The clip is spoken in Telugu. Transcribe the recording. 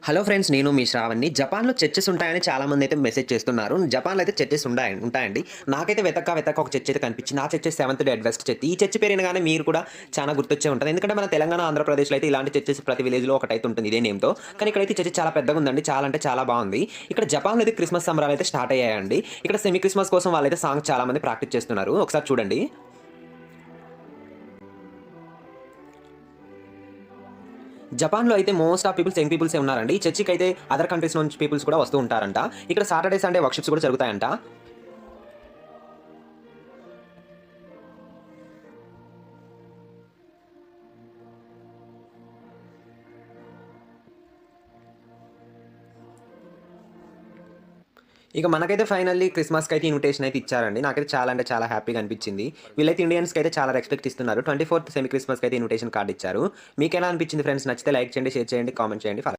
Hello friends. నేను మీ శ్రావణ్‌ని. జపాన్‌లో చర్చెస్ ఉంటాయని చాలామంది అయితే మెసేజ్ చేస్తున్నారు. జపాన్‌లో అయితే చర్చెస్ ఉంటాయండి. నాకైతే వెతక్క ఒక చర్చ్ అయితే కనిపించింది. ఆ చర్చ్ సెవెంత్ డే అడ్వెస్ట్ చర్చ్. ఈ చర్చ్ పేరు వినగానే మీరు కూడా చాలా గుర్తొచ్చే ఉంటది. ఎందుకంటే మన తెలంగాణ, ఆంధ్రప్రదేశ్‌లో అయితే ఇలాంటి చర్చెస్ ప్రతి విలేజ్‌లో ఒకటైతే ఉంటుంది ఇదే నేమ్‌తో. కానీ ఇక్కడైతే చర్చ్ చాలా పెద్దగా ఉందండి. చాలా అంటే చాలా బావుంది. ఇక్కడ జపాన్‌లో అయితే క్రిస్మస్ సంబరాలు అయితే స్టార్ట్ అయ్యాయండి. ఇక్కడ సెమీ క్రిస్మస్ కోసం వాళ్ళైతే సాంగ్స్ చాలా మంది ప్రాక్టీస్ చేస్తున్నారు. ఒకసారి చూడండి. జపాన్‌లో అయితే మోస్ట్ ఆఫ్ పీపుల్స్ యంగ్ పీపుల్సే ఉన్నారండి. ఈ చర్చికైతే అదర్ కంట్రీస్ నుంచి పీపుల్స్ కూడా వస్తూ ఉంటారంట. ఇక్కడ సాటర్‌డే, సండే వర్షిప్స్ కూడా జరుగుతాయంట. ఇక మనకైతే ఫైనల్లీ క్రిస్మస్‌కైతే ఇన్విటేషన్ అయితే ఇచ్చారండి. నాకైతే చాలా అంటే చాలా హ్యాపీగా అనిపించింది. వీళ్ళైతే ఇండియన్స్‌కైతే చాలా రెస్పెక్ట్ ఇస్తున్నారు. 24థ్ సెమీ క్రిస్మస్‌కైతే ఇన్విటేషన్ కార్డ్ ఇచ్చారు. మీకెలా అనిపించింది ఫ్రెండ్స్? నచ్చితే లైక్ చేయండి, షేర్ చేయండి, కామెంట్ చేయండి.